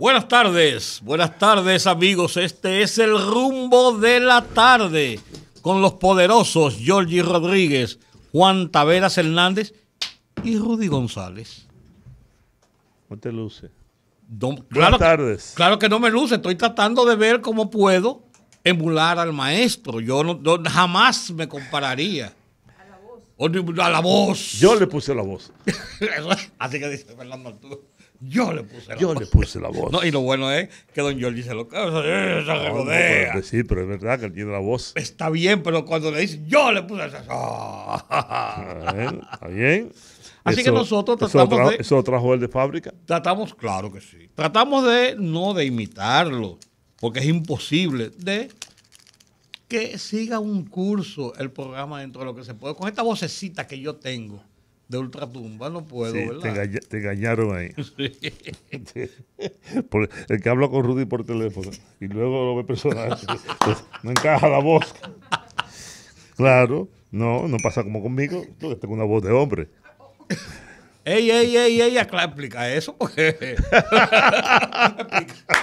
Buenas tardes amigos, este es el rumbo de la tarde con los poderosos Georgie Rodríguez, Juan Taveras Hernández y Rudy González. ¿Cómo te luce? Buenas tardes. Claro que no me luce, estoy tratando de ver cómo puedo emular al maestro, yo jamás me compararía. A la voz. Yo le puse la voz. Así que dice Fernando Arturo. Yo le puse la voz. No, y lo bueno es que don Georgie se regodea. No, sí, pero es verdad que él tiene la voz. Está bien, pero cuando le dice yo le puse esa. Está bien. Así que nosotros tratamos ¿Eso lo trajo él de fábrica? Tratamos, claro que sí. Tratamos no de imitarlo, porque es imposible, de que siga un curso el programa dentro de lo que se puede. Con esta vocecita que yo tengo de ultratumba no puedo, sí, ¿verdad? Te engañaron ahí. Sí. El que habla con Rudy por teléfono y luego lo ve personal, pues, no encaja la voz. Claro, no pasa como conmigo, yo tengo una voz de hombre. Ey, explica eso porque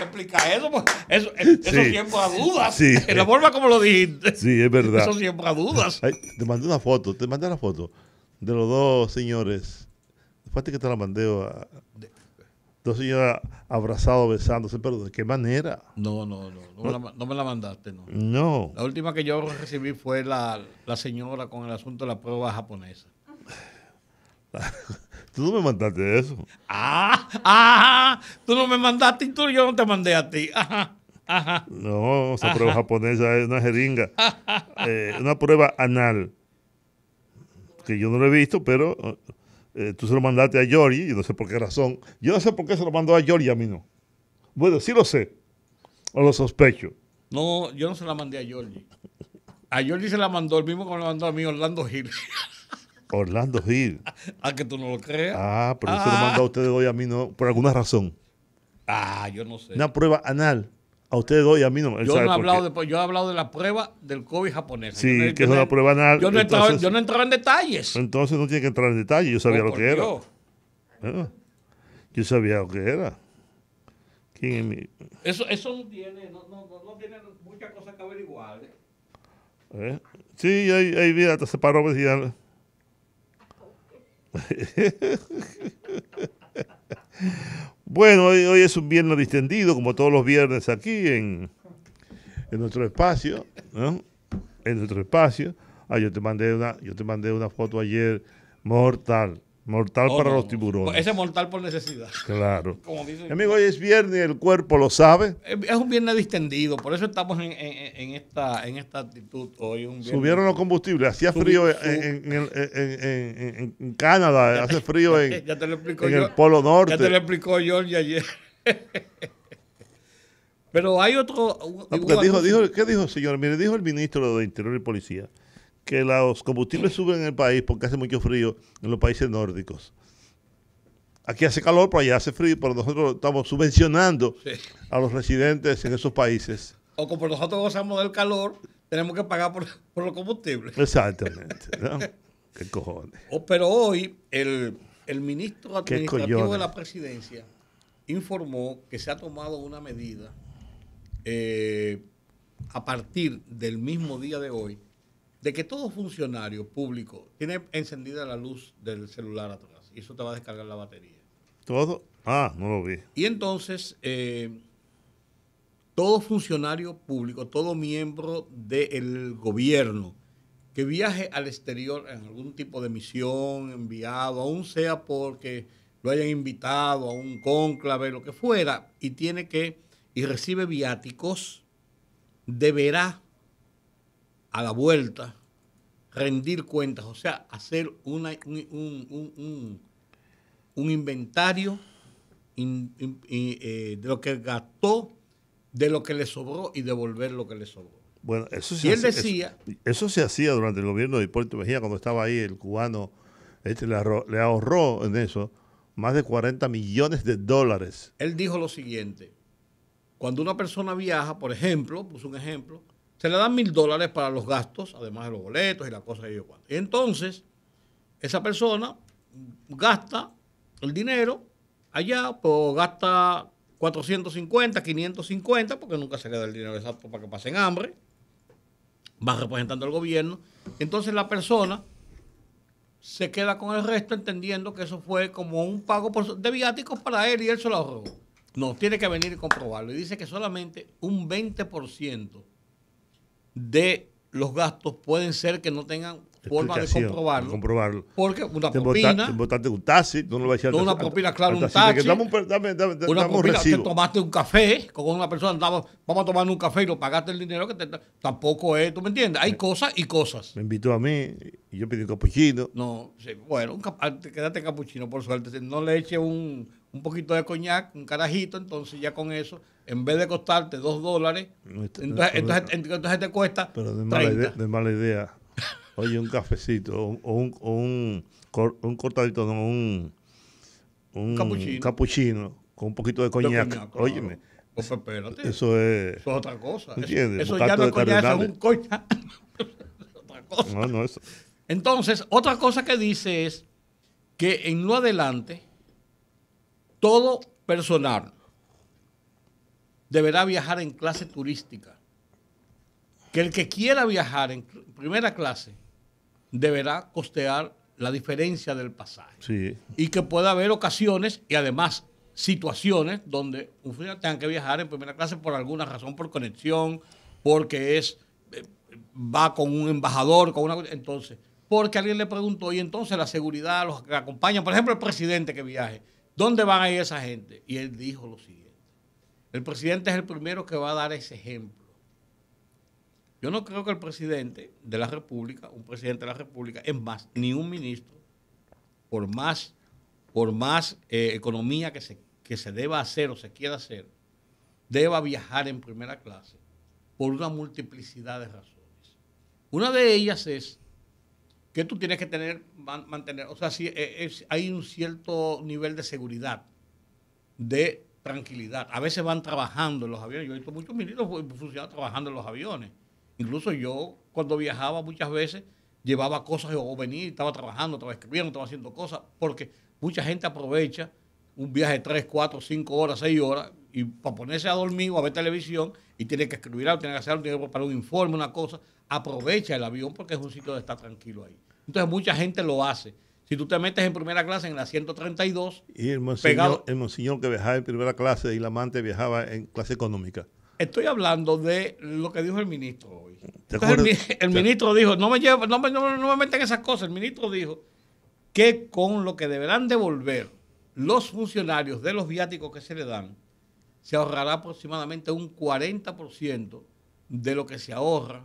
explica eso porque eso sí, siembra dudas. Sí, la forma como lo dijiste. Sí, es verdad. Eso siembra dudas. Ay, te mandé la foto de los dos señores. Después que te la mandé dos señores abrazados, besándose, pero ¿de qué manera? No me la mandaste, no. No. La última que yo recibí fue la señora con el asunto de la prueba japonesa. Tú no me mandaste eso. Tú no me mandaste y yo no te mandé a ti. No, esa prueba japonesa es una jeringa. Una prueba anal. Que yo no lo he visto, pero tú se lo mandaste a Georgie, yo no sé por qué razón. Yo no sé por qué se lo mandó a Georgie y a mí no. Bueno, sí lo sé. O lo sospecho. No, yo no se la mandé a Georgie. A Georgie se la mandó el mismo que me la mandó a mí, Orlando Gil. Orlando Gil. ¿A que tú no lo creas? Pero eso lo mandó a ustedes hoy, a mí no, por alguna razón. Yo no sé. Una prueba anal. A ustedes hoy, a mí no. Yo he hablado de la prueba del COVID japonés. Sí, que es una prueba anal. Yo no he entrado en detalles. Entonces no tiene que entrar en detalles. Yo sabía lo que era. Yo sabía lo que era. ¿Quién es mi? Eso no tiene muchas cosas que averiguar. Sí, ahí mira, hasta se paró vecina. Bueno, hoy es un viernes distendido, como todos los viernes aquí en nuestro espacio, ¿no? En nuestro espacio. Yo te mandé una foto ayer mortal para los tiburones. Ese es mortal por necesidad. Claro. Amigo, hoy es viernes, el cuerpo lo sabe. Es un viernes distendido, por eso estamos en esta actitud hoy. Subieron los combustibles, hacía frío en Canadá, hace frío en el Polo Norte. Ya te lo explicó George ayer. Pero hay otro... ¿Qué dijo, señor? Mire, dijo el ministro de Interior y Policía que los combustibles suben en el país porque hace mucho frío en los países nórdicos. Aquí hace calor, pero allá hace frío, pero nosotros estamos subvencionando a los residentes en esos países. O como nosotros gozamos del calor, tenemos que pagar por los combustibles. Exactamente, ¿no? ¿Qué cojones? Pero hoy el ministro administrativo de la presidencia informó que se ha tomado una medida a partir del mismo día de hoy, de que todo funcionario público tiene encendida la luz del celular atrás y eso te va a descargar la batería. ¿Todo? No lo vi. Y entonces, todo funcionario público, todo miembro del gobierno que viaje al exterior en algún tipo de misión, enviado, aún sea porque lo hayan invitado a un cónclave, lo que fuera, y recibe viáticos, deberá a la vuelta rendir cuentas, o sea, hacer un inventario de lo que gastó, de lo que le sobró y devolver lo que le sobró. Bueno, eso se hacía durante el gobierno de Hipólito Mejía cuando estaba ahí el cubano, le ahorró en eso más de 40 millones de dólares. Él dijo lo siguiente: cuando una persona viaja, por ejemplo, puso un ejemplo, se le dan $1,000 para los gastos, además de los boletos y las cosas y yo cuánto. Y entonces, esa persona gasta el dinero allá, pues gasta 450, 550, porque nunca se le da el dinero exacto para que pasen hambre, va representando al gobierno. Entonces la persona se queda con el resto entendiendo que eso fue como un pago de viáticos para él y él se lo ahorró. No, tiene que venir y comprobarlo. Y dice que solamente un 20% de los gastos pueden ser que no tengan forma de comprobarlo. Porque una propina. Te botaste un taxi, no lo vas a echar. No, una propina, claro, un taxi. Dame una propina, te tomaste un café con una persona, vamos a tomar un café y lo pagaste el dinero, tampoco es, ¿tú me entiendes? Hay cosas y cosas. Me invitó a mí y yo pedí un capuchino. No, sí, bueno, quédate capuchino, por suerte. No le eche un poquito de coñac, un carajito, entonces ya con eso, en vez de costarte $2, entonces te cuesta pero 30. De mala idea. Oye, un cafecito o un cortadito, no, un capuchino con un poquito de coñac. Claro. Óyeme. Pues espérate. Eso es otra cosa. ¿Entiendes? Eso ya no es coñac, eso es un coñac. Otra cosa. No, eso. Entonces, otra cosa que dice es que en lo adelante todo personal deberá viajar en clase turística. Que el que quiera viajar en primera clase deberá costear la diferencia del pasaje. Sí. Y que pueda haber ocasiones y además situaciones donde un funcionario tenga que viajar en primera clase por alguna razón, por conexión, porque va con un embajador, entonces, porque alguien le preguntó, y entonces la seguridad, los que acompañan, por ejemplo, el presidente que viaje, ¿dónde van a ir esa gente? Y él dijo lo siguiente: el presidente es el primero que va a dar ese ejemplo. Yo no creo que el presidente de la República, un presidente de la República, es más, ni un ministro, por más economía que se deba hacer o se quiera hacer, deba viajar en primera clase por una multiplicidad de razones. Una de ellas es que tú tienes que mantener, o sea, si hay un cierto nivel de seguridad, de tranquilidad. A veces van trabajando en los aviones. Yo he visto muchos ministros funcionarios trabajando en los aviones. Incluso yo, cuando viajaba muchas veces, llevaba cosas o venía y estaba trabajando, estaba escribiendo, estaba haciendo cosas, porque mucha gente aprovecha un viaje de 3, 4, 5 horas, 6 horas, y para ponerse a dormir o a ver televisión, y tiene que escribir algo, tiene que hacer algo, tiene que preparar un informe, una cosa, aprovecha el avión porque es un sitio de estar tranquilo ahí. Entonces mucha gente lo hace. Si tú te metes en primera clase en la 132, y el monseñor que viajaba en primera clase y la amante viajaba en clase económica. Estoy hablando de lo que dijo el ministro hoy. Entonces, el ministro dijo, no me metan esas cosas. El ministro dijo que con lo que deberán devolver los funcionarios de los viáticos que se le dan, se ahorrará aproximadamente un 40% de lo que se ahorra,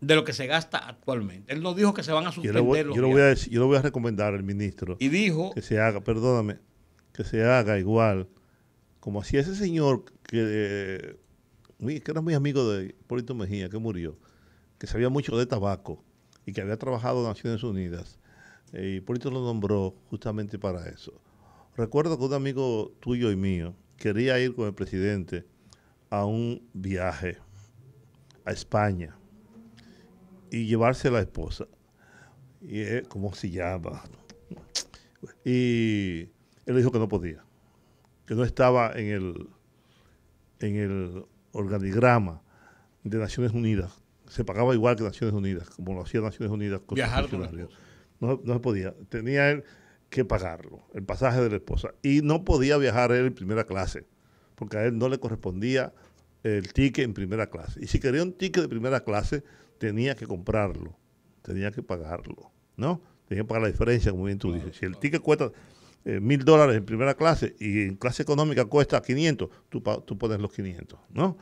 de lo que se gasta actualmente. Él no dijo que se van a suspender los viáticos. Yo le voy a recomendar al ministro y dijo que se haga, perdóname, que se haga igual, como hacía ese señor que era muy amigo de Hipólito Mejía, que murió, que sabía mucho de tabaco y que había trabajado en Naciones Unidas. Hipólito lo nombró justamente para eso. Recuerdo que un amigo tuyo y mío quería ir con el presidente a un viaje a España y llevarse a la esposa. Y ¿cómo se llama? Y él dijo que no podía, que no estaba en el organigrama de Naciones Unidas. Se pagaba igual que Naciones Unidas, como lo hacía Naciones Unidas con viajar sus funcionarios. No se podía. Tenía él que pagarlo, el pasaje de la esposa. Y no podía viajar él en primera clase, porque a él no le correspondía el ticket en primera clase. Y si quería un ticket de primera clase, tenía que comprarlo, tenía que pagarlo, ¿no? Tenía que pagar la diferencia, como bien tú dices. Si el ticket cuesta $1,000 en primera clase y en clase económica cuesta 500, tú pones los 500, ¿no?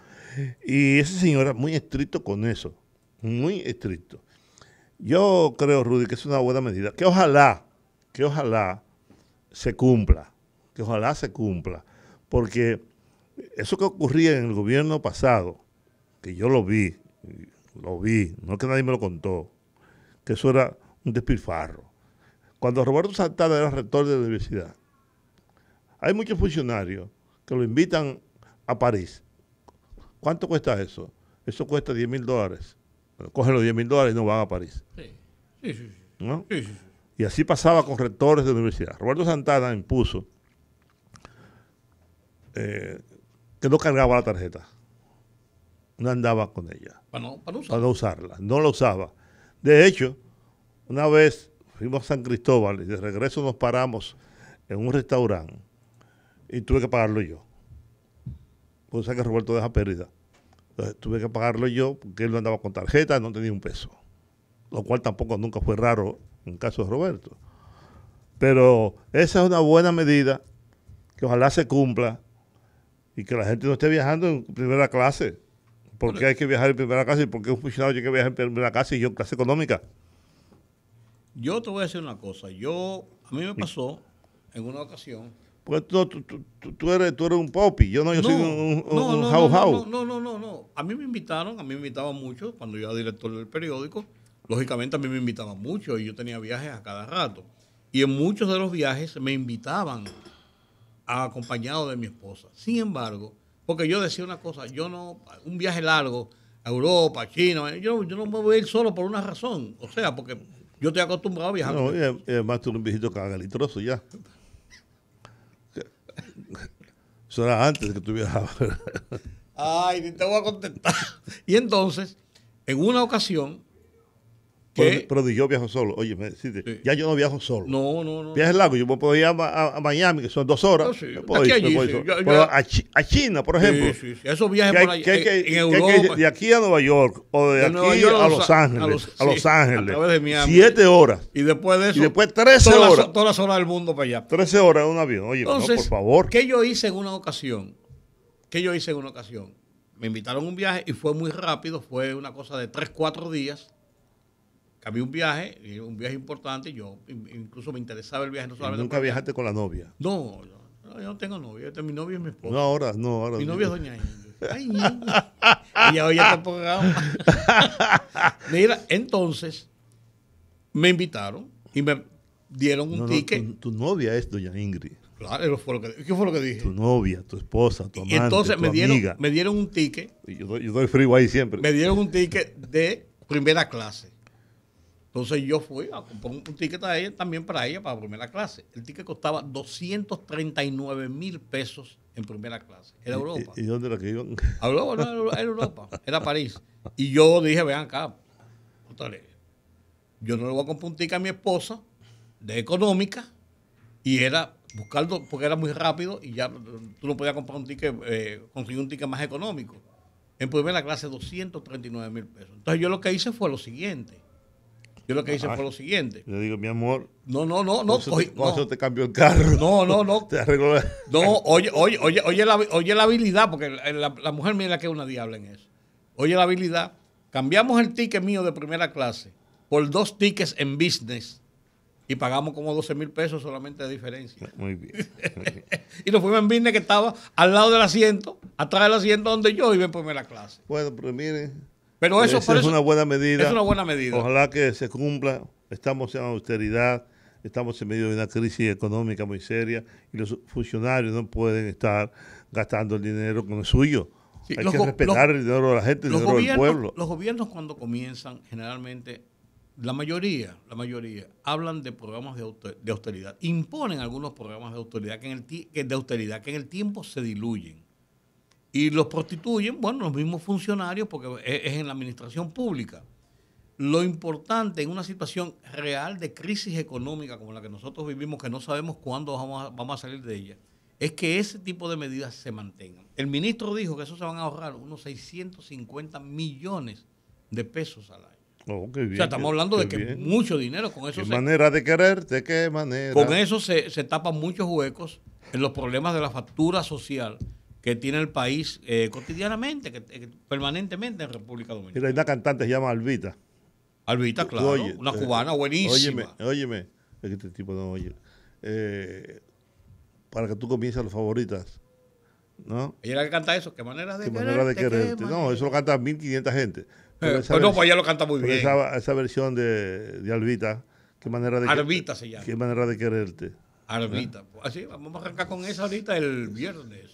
Y ese señor era muy estricto con eso, muy estricto. Yo creo, Rudy, que es una buena medida, que ojalá se cumpla, porque eso que ocurría en el gobierno pasado, que yo lo vi, no es que nadie me lo contó, que eso era un despilfarro. Cuando Roberto Santana era rector de la universidad, hay muchos funcionarios que lo invitan a París. ¿Cuánto cuesta eso? Eso cuesta $10,000. Bueno, cogen los $10,000 y no van a París. Sí. ¿No? Sí. Y así pasaba con rectores de la universidad. Roberto Santana impuso que no cargaba la tarjeta. No andaba con ella. Para no usarla. No la usaba. De hecho, una vez fuimos a San Cristóbal y de regreso nos paramos en un restaurante y tuve que pagarlo yo. Pues sabes que Roberto deja pérdida. Entonces tuve que pagarlo yo porque él no andaba con tarjeta, no tenía un peso. Lo cual tampoco nunca fue raro en el caso de Roberto. Pero esa es una buena medida que ojalá se cumpla y que la gente no esté viajando en primera clase. ¿Por qué hay que viajar en primera clase? ¿Y por qué un funcionario tiene que viajar en primera clase y yo en clase económica? Yo te voy a decir una cosa. A mí me pasó en una ocasión. Porque tú eres un popi, yo soy un jau-jau. No. A mí me invitaban mucho cuando yo era director del periódico. Lógicamente a mí me invitaban mucho y yo tenía viajes a cada rato. Y en muchos de los viajes me invitaban acompañado de mi esposa. Sin embargo, porque yo decía una cosa, un viaje largo a Europa, a China, yo no me voy a ir solo por una razón. O sea, porque yo estoy acostumbrado a viajar. No, y además tú eres un viejito cagalitroso ya. Eso era antes que tú viajabas. Ay, ni te voy a contestar. Y entonces, en una ocasión, pero yo viajo solo. Oye, sí. Ya yo no viajo solo. No. Viajes largos. Yo me puedo ir a Miami, que son 2 horas. Sí. Pero a China, por ejemplo. Sí. Esos viajes por allá, en Europa. De aquí a Nueva York o de aquí a Los Ángeles. A Los Ángeles. A través de Miami. 7 horas. Y después de eso. Y después 13 horas. Todas las horas del mundo para allá. 13 horas en un avión. Oye, entonces, por favor. ¿Qué yo hice en una ocasión? Me invitaron a un viaje y fue muy rápido. Fue una cosa de 3-4 días. Había un viaje importante, yo incluso me interesaba el viaje. No solamente ¿Nunca viajaste con la novia? No, yo no tengo novia, mi novia es mi esposa. No, ahora. Mi novia es doña Ingrid. Ay, niña. Ella oye este programa. Mira, entonces, me invitaron y me dieron un ticket. Tu novia es doña Ingrid. Claro, ¿qué fue lo que dije? Tu novia, tu esposa, tu amante, entonces tu amiga. Me dieron un ticket. Yo doy frío ahí siempre. Me dieron un ticket de primera clase. Entonces yo fui a comprar un ticket a ella, también para ella, para primera clase. El ticket costaba 239,000 pesos en primera clase. Era Europa. ¿Y dónde era que iban? Era Europa, era París. Y yo dije, vean acá, yo no le voy a comprar un ticket a mi esposa de económica y era buscarlo porque era muy rápido y ya tú no podías comprar un ticket, conseguir un ticket más económico. En primera clase 239,000 pesos. Entonces yo lo que hice fue lo siguiente. Le digo, mi amor. No. Eso te cambió el carro. No. Te arregló. No, oye la habilidad, porque la mujer mira que es una diabla en eso. Oye la habilidad. Cambiamos el ticket mío de primera clase por 2 tickets en business y pagamos como 12,000 pesos solamente de diferencia. Muy bien. Y nos fuimos en business que estaba al lado del asiento, atrás del asiento donde yo iba en primera clase. Bueno, pero miren. Pero eso es una buena medida. Es una buena medida. Ojalá que se cumpla. Estamos en austeridad, estamos en medio de una crisis económica muy seria y los funcionarios no pueden estar gastando el dinero con el suyo. Sí, hay que respetar el dinero de la gente, el dinero del pueblo. Los gobiernos cuando comienzan, generalmente, la mayoría, hablan de programas de austeridad. Imponen algunos programas de austeridad que en el tiempo se diluyen. Y los prostituyen, los mismos funcionarios, porque es en la administración pública. Lo importante en una situación real de crisis económica como la que nosotros vivimos, que no sabemos cuándo vamos a salir de ella, es que ese tipo de medidas se mantengan. El ministro dijo que eso se van a ahorrar unos 650 millones de pesos al año. Oh, qué bien, o sea, estamos hablando de que bien. Mucho dinero. Con eso ¿Qué manera de quererte? ¿Qué manera? Con eso se tapan muchos huecos en los problemas de la factura social que tiene el país cotidianamente, permanentemente en República Dominicana. Mira, hay una cantante que se llama Albita. Albita, claro, una cubana buenísima. Óyeme, es que este tipo no oye. Para que tú comiences las favoritas, ¿no? Ella era que canta eso, ¿qué manera de quererte? ¿Qué manera de quererte? No, eso lo canta 1,500 gente. Pues ella lo canta muy bien. Esa versión de Albita, ¿qué manera de Arbita se llama. ¿Qué manera de quererte? Arbita. Así, vamos a arrancar con esa ahorita el viernes.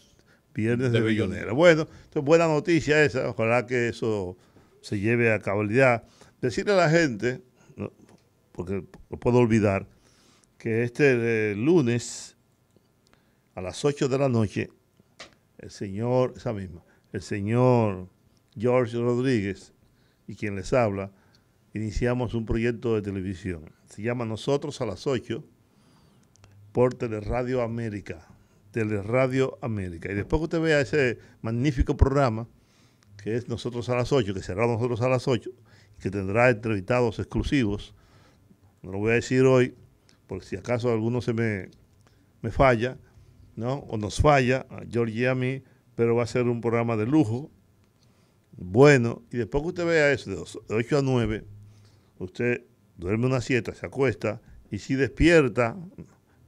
Viernes de Bellonera. Bueno, entonces buena noticia esa, ojalá que eso se lleve a cabalidad. Decirle a la gente, ¿no? Porque no puedo olvidar, que este lunes a las 8 de la noche esa misma, el señor George Rodríguez y quien les habla, iniciamos un proyecto de televisión. Se llama Nosotros a las 8 por Teleradio América. Teleradio América. Y después que usted vea ese magnífico programa, que es Nosotros a las 8, que será Nosotros a las 8, que tendrá entrevistados exclusivos, no lo voy a decir hoy, porque si acaso alguno me falla, ¿no? O nos falla, a Georgie y a mí, pero va a ser un programa de lujo, bueno, y después que usted vea eso, de 8 a 9, usted duerme una siesta, se acuesta, y si despierta,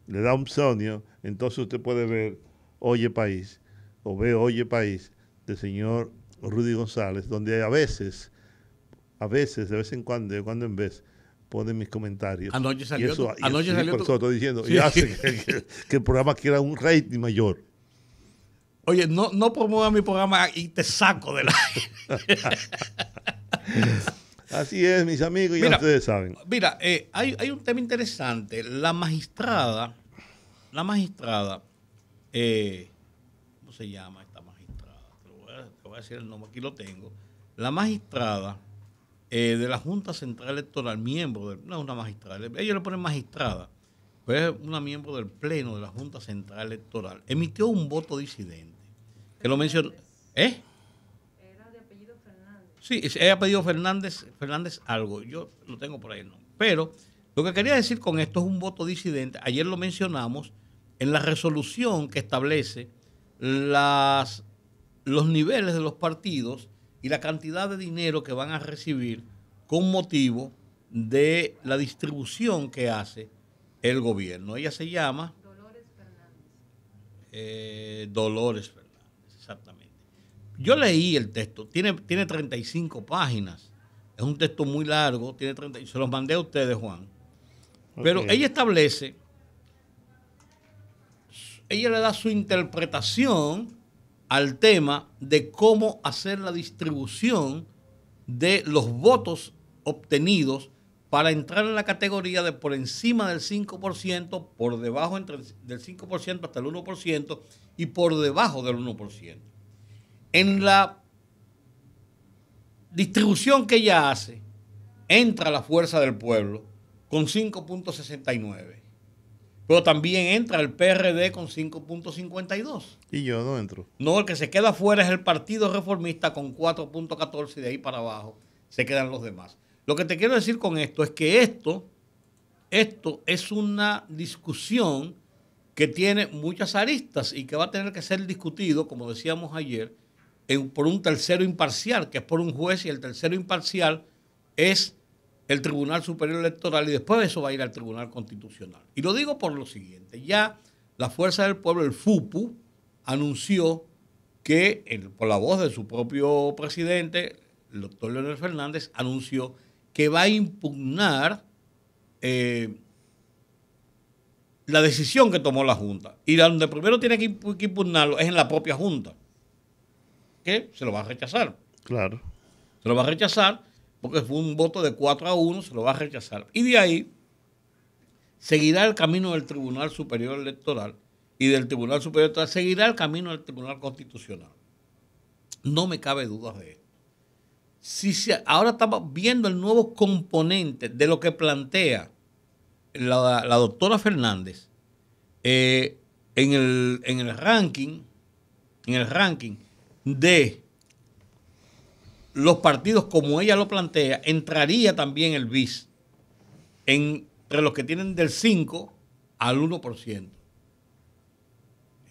le da un sueño, entonces usted puede ver Oye País, o ve Oye País, del señor Rudy González, donde a veces, de vez en cuando, de cuando en vez, ponen mis comentarios. Anoche salió. Anoche salió por eso estoy diciendo, sí. Y hace que el programa quiera un rating mayor. Oye, no promueva mi programa y te saco de la... Así es, mis amigos, ya ustedes saben. Mira, hay un tema interesante. La magistrada, ¿cómo se llama esta magistrada? Te voy a decir el nombre, aquí lo tengo. La magistrada de la Junta Central Electoral, no es una magistrada, ellos le ponen magistrada, pero es una miembro del Pleno de la Junta Central Electoral, emitió un voto disidente, que lo mencionó. Era de apellido Fernández. Sí, es apellido Fernández algo, yo lo tengo por ahí, ¿no? Pero lo que quería decir con esto es un voto disidente. Ayer lo mencionamos en la resolución que establece los niveles de los partidos y la cantidad de dinero que van a recibir con motivo de la distribución que hace el gobierno. Ella se llama Dolores Fernández, exactamente. Yo leí el texto, tiene 35 páginas, es un texto muy largo, se los mandé a ustedes, Juan. Pero ella establece, ella le da su interpretación al tema de cómo hacer la distribución de los votos obtenidos para entrar en la categoría de por encima del 5%, por debajo del 5% hasta el 1% y por debajo del 1%. En la distribución que ella hace, entra la Fuerza del Pueblo con 5.69. Pero también entra el PRD con 5.52. Y yo no entro. No, el que se queda fuera es el Partido Reformista con 4.14 y de ahí para abajo se quedan los demás. Lo que te quiero decir con esto es que esto es una discusión que tiene muchas aristas y que va a tener que ser discutido, como decíamos ayer, por un tercero imparcial, que es por un juez, y el tercero imparcial es el Tribunal Superior Electoral, y después de eso va a ir al Tribunal Constitucional. Y lo digo por lo siguiente, ya la Fuerza del Pueblo, el FUPU, anunció que, por la voz de su propio presidente, el doctor Leonel Fernández, anunció que va a impugnar la decisión que tomó la Junta. Y donde primero tiene que impugnarlo es en la propia Junta, que se lo va a rechazar. Claro. Se lo va a rechazar porque fue un voto de 4-1, se lo va a rechazar. Y de ahí seguirá el camino del Tribunal Superior Electoral y del Tribunal Superior Electoral seguirá el camino del Tribunal Constitucional. No me cabe duda de esto. Ahora estamos viendo el nuevo componente de lo que plantea la doctora Fernández en el ranking de los partidos, como ella lo plantea, entraría también el BIS entre los que tienen del 5 al 1%.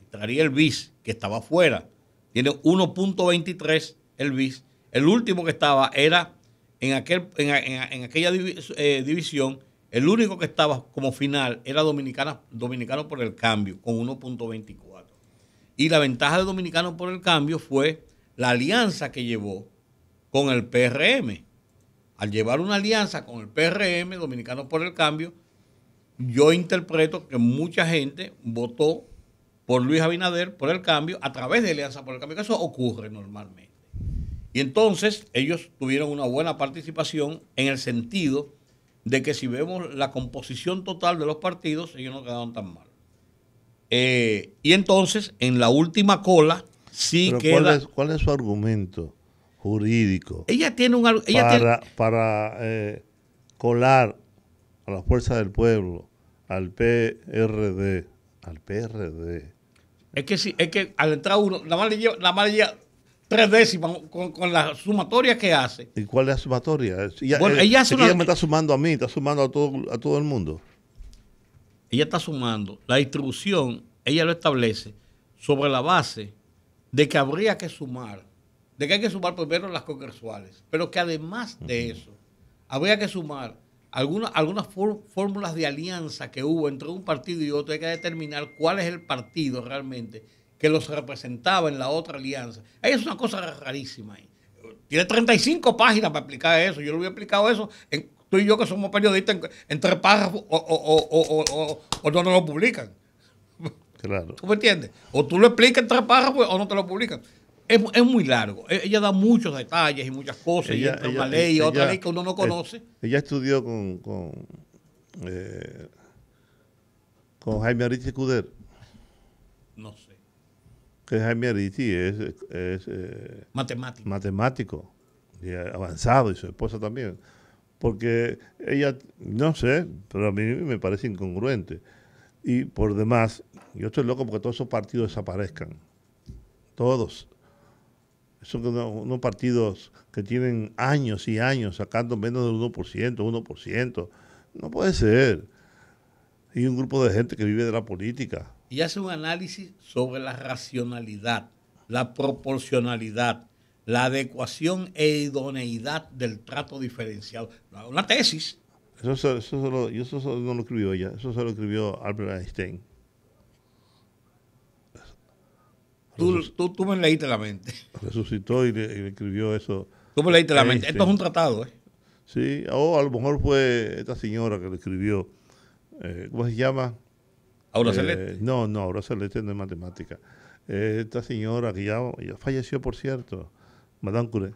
Entraría el BIS, que estaba afuera. Tiene 1.23 el BIS. El último que estaba era en aquella división, el único que estaba como final era Dominicano por el Cambio, con 1.24. Y la ventaja de Dominicano por el Cambio fue la alianza que llevó con el PRM. Al llevar una alianza con el PRM, Dominicano por el Cambio, yo interpreto que mucha gente votó por Luis Abinader por el Cambio a través de Alianza por el Cambio, que eso ocurre normalmente. Y entonces ellos tuvieron una buena participación en el sentido de que si vemos la composición total de los partidos, ellos no quedaron tan mal. Y entonces, en la última cola, sí Pero queda. ¿cuál es su argumento jurídico Ella tiene un. para colar a la Fuerza del Pueblo, al PRD, al PRD? Es que al entrar uno, nada más le lleva 3 décimas con la sumatoria que hace. ¿Y cuál es la sumatoria? Bueno, ella hace ella me está sumando a mí, está sumando a todo el mundo. Ella está sumando. La distribución, ella lo establece sobre la base de que habría que sumar, de que hay que sumar primero las congresuales, pero que además de eso, habría que sumar algunas fórmulas de alianza que hubo entre un partido y otro. Hay que determinar cuál es el partido realmente que los representaba en la otra alianza. Ahí es una cosa rarísima. Tiene 35 páginas para explicar eso. Yo lo había explicado eso, tú y yo que somos periodistas, en 3 párrafos o no nos lo publican. Claro. ¿Tú me entiendes? O tú lo explicas en 3 párrafos o no te lo publican. Es muy largo. Ella da muchos detalles y muchas cosas. Y entra una ley y otra ley que uno no conoce. Ella estudió con Jaime Ariti Cuder. No sé. Que Jaime Ariti es matemático y avanzado, y su esposa también. Porque ella, no sé, pero a mí me parece incongruente. Y por demás, yo estoy loco porque todos esos partidos desaparezcan. Todos. Son unos partidos que tienen años y años sacando menos del 1%. No puede ser. Y un grupo de gente que vive de la política. Y hace un análisis sobre la racionalidad, la proporcionalidad, la adecuación e idoneidad del trato diferenciado. Una tesis. Eso no lo escribió ella, eso se lo escribió Albert Einstein. Tú me leíste la mente. Resucitó y le escribió eso. Tú me leíste la mente. Esto es un tratado, ¿eh? Sí, o a lo mejor fue esta señora que le escribió. ¿Cómo se llama? Aura Celeste. No, Aura Celeste no es matemática. Esta señora que ya falleció, por cierto, Madame Curie.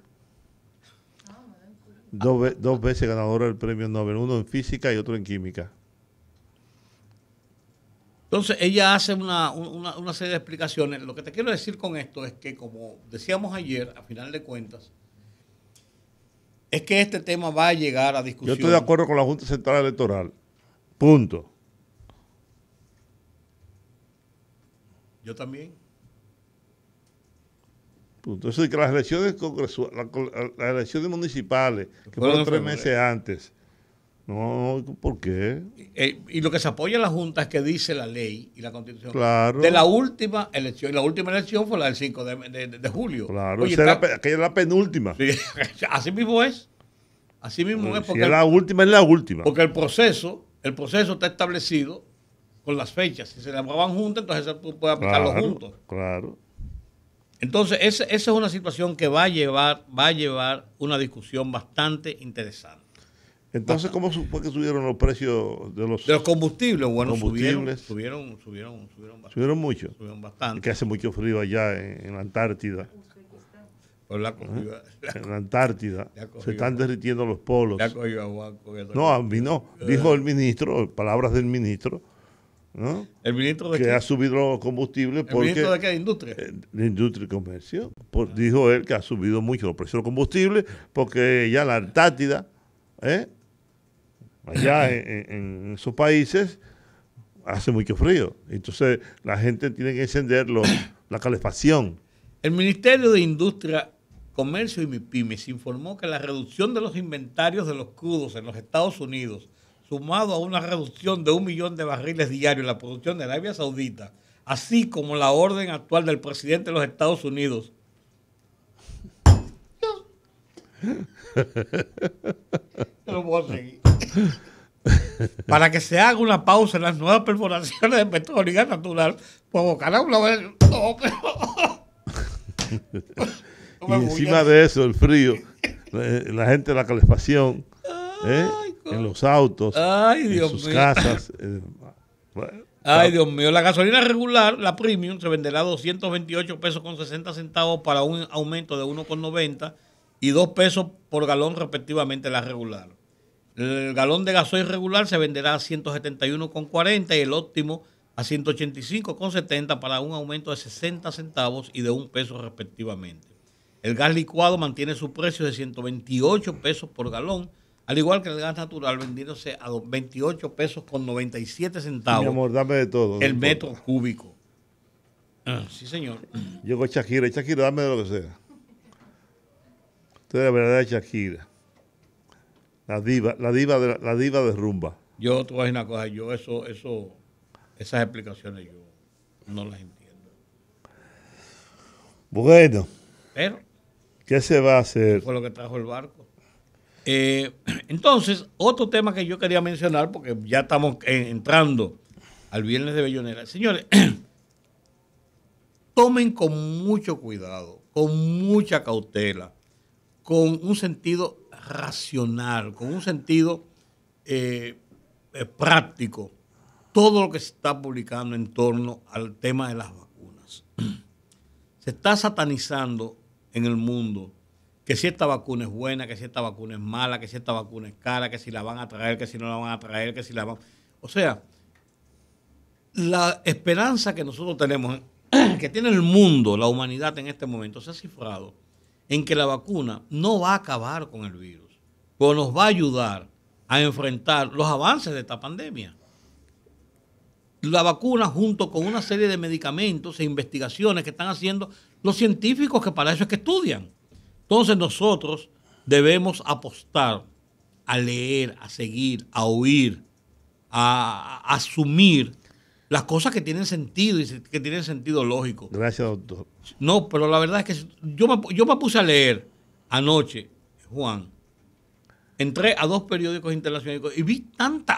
Dos veces ganadora del premio Nobel, uno en física y otro en química. Entonces, ella hace una serie de explicaciones. Lo que te quiero decir con esto es que, como decíamos ayer, a final de cuentas, es que este tema va a llegar a discusión. Yo estoy de acuerdo con la Junta Central Electoral. Punto. Yo también. Punto. Eso de que las elecciones las elecciones municipales, que fueron 3 meses antes. No, ¿por qué? Y lo que se apoya en la Junta es que dice la ley y la Constitución. Claro. De la última elección. Y la última elección fue la del 5 de julio. Claro, aquella es la penúltima. Sí, así mismo es. Así mismo es. Porque si es la última, es la última. Porque el proceso está establecido con las fechas. Si se elaboraban juntas, entonces se puede aplicarlo juntos. Claro. Entonces, esa es una situación que va a llevar una discusión bastante interesante. Entonces, ¿cómo fue que subieron los precios de los combustibles? Bueno, combustibles? Subieron bastante. Subieron mucho. Subieron bastante. Es que hace mucho frío allá en la Antártida. En la Antártida. Se están derritiendo los polos. No, a mí no. Dijo el ministro, palabras del ministro, ¿no? ¿El ministro de qué? qué? Ha subido los combustibles porque... ¿El ministro de qué? ¿De industria? De industria y comercio. Dijo él que ha subido mucho los precios de los combustibles porque ya la Antártida, allá en esos países, hace mucho frío. Entonces la gente tiene que encender la calefacción. El Ministerio de Industria, Comercio y MIPYMES informó que la reducción de los inventarios de los crudos en los Estados Unidos, sumado a una reducción de 1 millón de barriles diarios en la producción de Arabia Saudita, así como la orden actual del presidente de los Estados Unidos. Yo no puedo seguir. Para que se haga una pausa en las nuevas perforaciones de petróleo y gas natural, provocará una vez. Y encima de eso, el frío, la gente, la calefacción, en los autos, en sus casas. Ay, Dios mío. La gasolina regular, la premium, se venderá a 228 pesos con 60 centavos para un aumento de 1,90 y 2 pesos por galón respectivamente la regular. El galón de gasoil regular se venderá a 171,40 y el óptimo a 185,70 para un aumento de 60 centavos y de 1 peso respectivamente. El gas licuado mantiene su precio de 128 pesos por galón, al igual que el gas natural vendiéndose a 28 pesos con 97 centavos. Mi amor, dame de todo. El metro cúbico. Sí, señor. Yo con Shakira, dame de lo que sea. Usted es la verdadera Shakira. La diva de rumba. Yo te voy a decir una cosa, yo esas explicaciones yo no las entiendo. Bueno. Pero ¿qué se va a hacer? Fue lo que trajo el barco. Entonces, otro tema que yo quería mencionar, porque ya estamos entrando al viernes de Bellonera. Señores, tomen con mucho cuidado, con mucha cautela, con un sentido racional, con un sentido práctico, todo lo que se está publicando en torno al tema de las vacunas. Se está satanizando en el mundo que si esta vacuna es buena, que si esta vacuna es mala, que si esta vacuna es cara, que si la van a traer, que si no la van a traer, que si la van... O sea, la esperanza que nosotros tenemos, que tiene el mundo, la humanidad en este momento, se ha cifrado en que la vacuna no va a acabar con el virus, pero nos va a ayudar a enfrentar los avances de esta pandemia. La vacuna junto con una serie de medicamentos e investigaciones que están haciendo los científicos que para eso es que estudian. Entonces nosotros debemos apostar a leer, a seguir, a oír, a asumir las cosas que tienen sentido y que tienen sentido lógico. Gracias, doctor. No, pero la verdad es que yo me puse a leer anoche, Juan. Entré a 2 periódicos internacionales y vi tanta...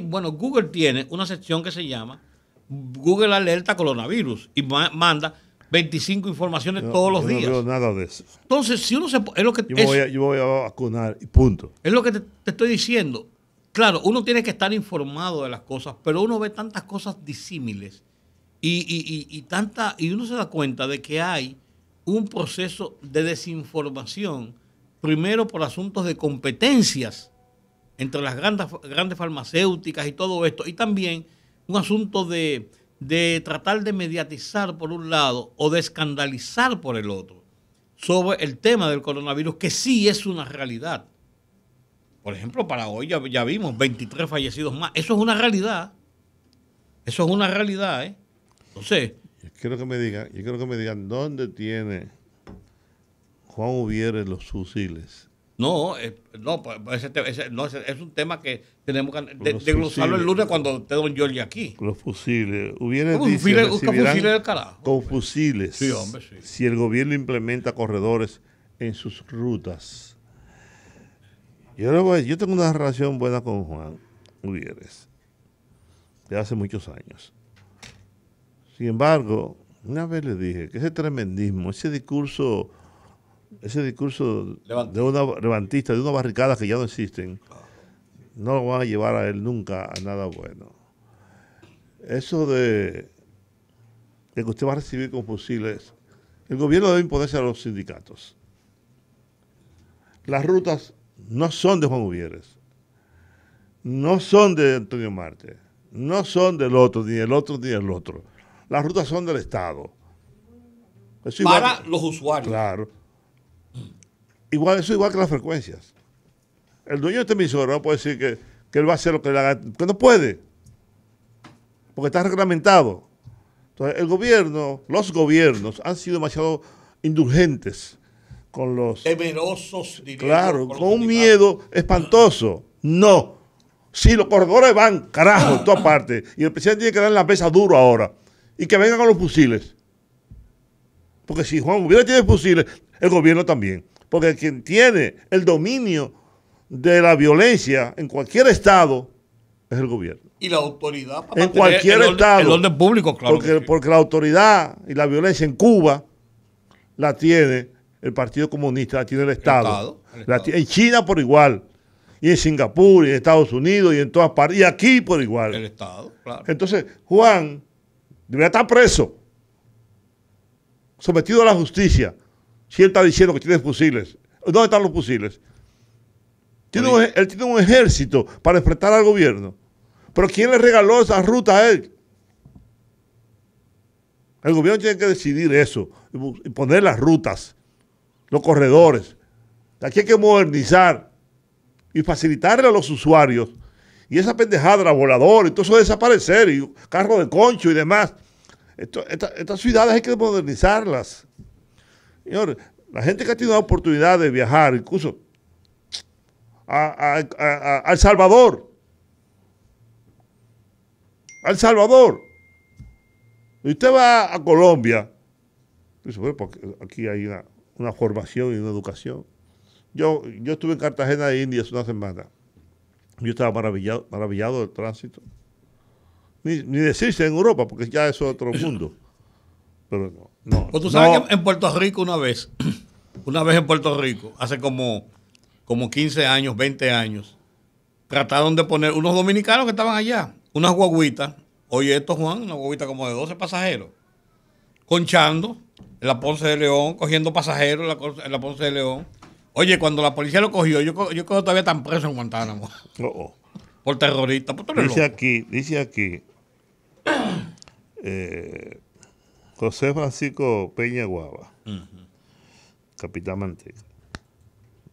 Bueno, Google tiene una sección que se llama Google Alerta Coronavirus y manda 25 informaciones todos los días. No veo nada de eso. Entonces, si uno se... Es lo que, yo me voy a vacunar y punto. Es lo que te estoy diciendo. Claro, uno tiene que estar informado de las cosas, pero uno ve tantas cosas disímiles y uno se da cuenta de que hay un proceso de desinformación, primero por asuntos de competencias entre las grandes farmacéuticas y todo esto, y también un asunto de tratar de mediatizar por un lado o de escandalizar por el otro sobre el tema del coronavirus, que sí es una realidad. Por ejemplo, para hoy ya vimos 23 fallecidos más. Eso es una realidad. Eso es una realidad, ¿eh? Entonces, yo quiero que me digan dónde tiene Juan Uvieres los fusiles. No, es un tema que tenemos que desglosarlo el lunes cuando esté don Giorgi aquí. Los fusiles. Uvieres dice fusiles del carajo. Con fusiles. Sí, hombre, sí. Si el gobierno implementa corredores en sus rutas. Yo tengo una relación buena con Juan Uvieres de hace muchos años. Sin embargo, una vez le dije que ese tremendismo, ese discurso de una levantista, de una barricada que ya no existen, no lo van a llevar a él nunca a nada bueno. Eso de que usted va a recibir con fusiles, el gobierno debe imponerse a los sindicatos. Las rutas no son de Juan Uvieres, no son de Antonio Marte, no son del otro, ni el otro, ni el otro. Las rutas son del Estado. Para los usuarios. Claro. Eso es igual que las frecuencias. El dueño de este emisora no puede decir que él va a hacer lo que le haga, que no puede, porque está reglamentado. Entonces, los gobiernos han sido demasiado indulgentes con los... temerosos, diría. Claro, con un miedo espantoso. No. Si los corredores van, carajo, en todas partes, y el presidente tiene que dar en la mesa duro ahora, y que vengan con los fusiles. Porque si Juan Uvieres tiene fusiles, el gobierno también. Porque quien tiene el dominio de la violencia en cualquier estado es el gobierno. Y la autoridad para en cualquier estado. El orden público, claro. Porque la autoridad y la violencia en Cuba la tiene el Partido Comunista, la tiene el Estado. En China por igual. Y en Singapur, y en Estados Unidos, y en todas partes. Y aquí por igual. El Estado, claro. Entonces, Juan debería estar preso, sometido a la justicia, si él está diciendo que tiene fusiles. ¿Dónde están los fusiles? Él tiene un ejército para enfrentar al gobierno. Pero ¿quién le regaló esa ruta a él? El gobierno tiene que decidir eso y poner las rutas, los corredores. Aquí hay que modernizar y facilitarle a los usuarios. Y esa pendejada, la voladora, y todo eso desaparecer, y carro de concho y demás. Estas ciudades hay que modernizarlas. Señores, la gente que ha tenido la oportunidad de viajar, incluso a El Salvador. A El Salvador. Y usted va a Colombia, dice, bueno, porque aquí hay una formación y una educación. Yo estuve en Cartagena de Indias una semana. Yo estaba maravillado del tránsito. Ni decirse en Europa, porque ya eso es otro mundo. Pero no. Pues tú sabes que en Puerto Rico una vez en Puerto Rico, hace como 15 años, 20 años, trataron de poner unos dominicanos que estaban allá, unas guaguitas. Oye, esto, Juan, una guaguita como de 12 pasajeros, conchando en la Ponce de León, cogiendo pasajeros en la Ponce de León. Oye, cuando la policía lo cogió, yo creo que todavía están presos en Guantánamo. Por terrorista. Dice aquí, José Francisco Peña Guava, Capitán Manteca,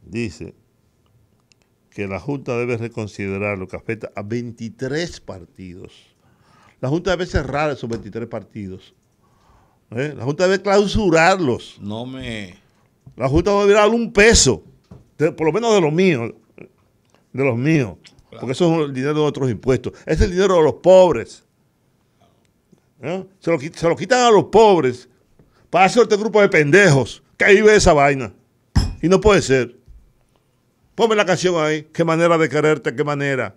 dice que la Junta debe reconsiderar lo que afecta a 23 partidos. La Junta debe cerrar esos 23 partidos. La Junta debe clausurarlos. La Junta debe darle un peso, por lo menos de los míos. Claro. Porque eso es el dinero de otros impuestos. Es el dinero de los pobres. Se lo quitan a los pobres para hacer este grupo de pendejos que vive esa vaina. Y no puede ser. Ponme la canción ahí. Qué manera de quererte, qué manera.